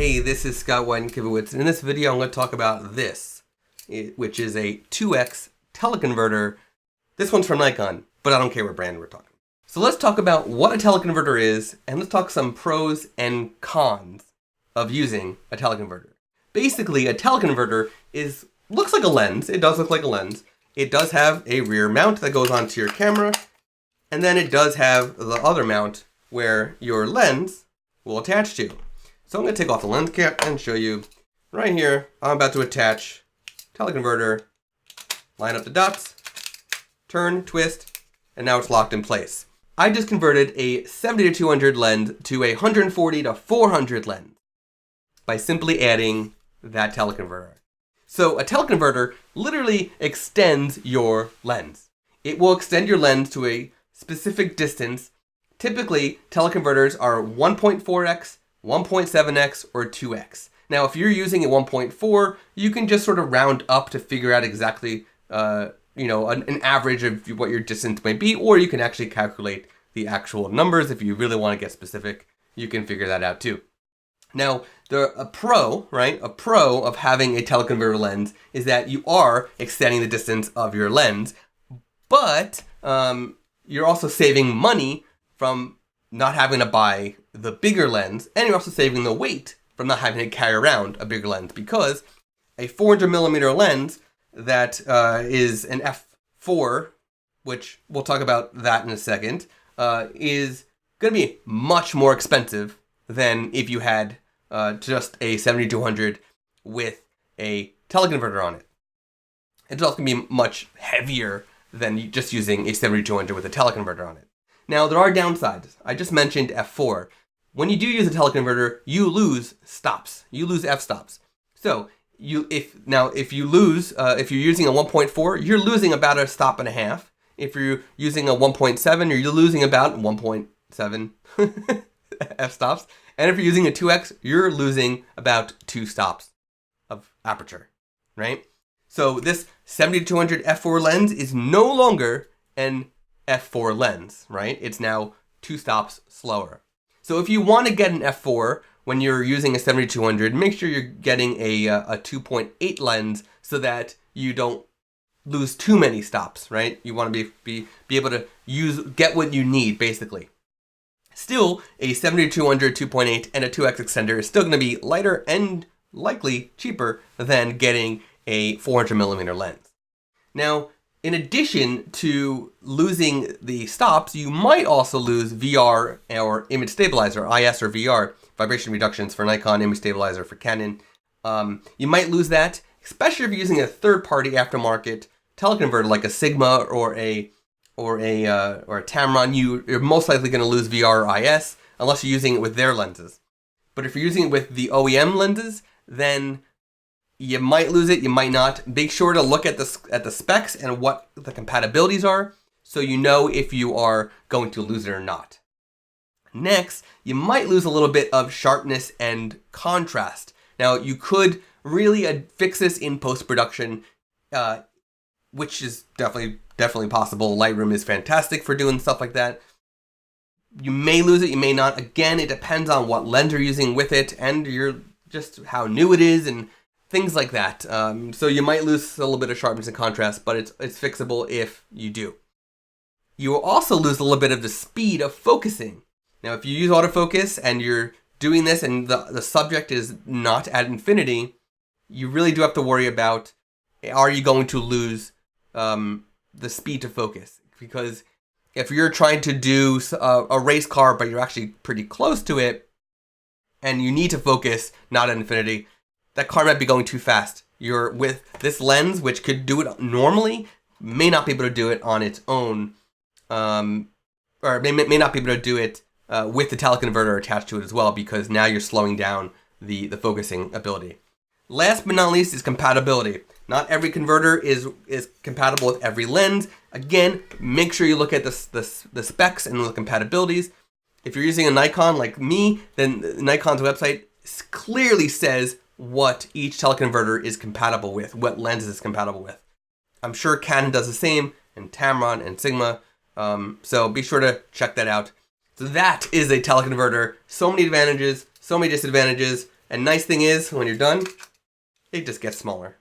Hey, this is Scott Weidenkivowitz. In this video, I'm going to talk about this, which is a 2X teleconverter. This one's from Nikon, but I don't care what brand we're talking. So let's talk about what a teleconverter is, and let's talk some pros and cons of using a teleconverter. Basically, a teleconverter looks like a lens. It does look like a lens. It does have a rear mount that goes onto your camera, and then it does have the other mount where your lens will attach to. So I'm going to take off the lens cap and show you right here. I'm about to attach teleconverter, line up the dots, turn, twist, and now it's locked in place. I just converted a 70-200 lens to a 140-400 lens by simply adding that teleconverter. So a teleconverter literally extends your lens. It will extend your lens to a specific distance. Typically, teleconverters are 1.4x, 1.7x, or 2x. Now, if you're using a 1.4, you can just sort of round up to figure out exactly, an average of what your distance might be, or you can actually calculate the actual numbers. If you really want to get specific, you can figure that out too. Now, a pro of having a teleconverter lens is that you are extending the distance of your lens, but you're also saving money from not having to buy the bigger lens, and you're also saving the weight from not having to carry around a bigger lens, because a 400mm lens that is an f4, which we'll talk about that in a second, is going to be much more expensive than if you had just a 70-200 with a teleconverter on it. It's also going to be much heavier than just using a 70-200 with a teleconverter on it. Now, there are downsides. I just mentioned f4. When you do use a teleconverter, you lose stops. You lose f-stops. So if you're using a 1.4, you're losing about a stop and a half. If you're using a 1.7, you're losing about 1.7 f-stops. And if you're using a 2x, you're losing about 2 stops of aperture, right? So this 70-200 f4 lens is no longer an f4 lens, right? It's now 2 stops slower. So if you want to get an f4 when you're using a 70-200, make sure you're getting a 2.8 lens so that you don't lose too many stops, right? You want to be able to get what you need, basically. Still, a 70-200 2.8 and a 2x extender is still going to be lighter and likely cheaper than getting a 400mm lens. Now, in addition to losing the stops, you might also lose VR or image stabilizer, IS or VR, vibration reductions for Nikon, image stabilizer for Canon. You might lose that, especially if you're using a third-party aftermarket teleconverter like a Sigma or a Tamron. You're most likely going to lose VR or IS unless you're using it with their lenses. But if you're using it with the OEM lenses, then you might lose it, you might not. Make sure to look at the specs and what the compatibilities are so you know if you are going to lose it or not. Next, you might lose a little bit of sharpness and contrast. Now, you could really fix this in post-production, which is definitely possible. Lightroom is fantastic for doing stuff like that. You may lose it, you may not. Again, it depends on what lens you're using with it and just how new it is and things like that. So you might lose a little bit of sharpness and contrast, but it's fixable if you do. You will also lose a little bit of the speed of focusing. Now, if you use autofocus and you're doing this and the subject is not at infinity, you really do have to worry about, are you going to lose the speed to focus? Because if you're trying to do a race car, but you're actually pretty close to it, and you need to focus not at infinity, that car might be going too fast. You're with this lens, which could do it normally, may not be able to do it on its own, or may not be able to do it with the teleconverter attached to it as well, because now you're slowing down the focusing ability. Last but not least is compatibility. Not every converter is compatible with every lens. Again, make sure you look at the specs and the compatibilities. If you're using a Nikon like me, then Nikon's website clearly says what each teleconverter is compatible with, what lenses it's compatible with. I'm sure Canon does the same, and Tamron and Sigma. So be sure to check that out. So that is a teleconverter. So many advantages, so many disadvantages. And nice thing is, when you're done, it just gets smaller.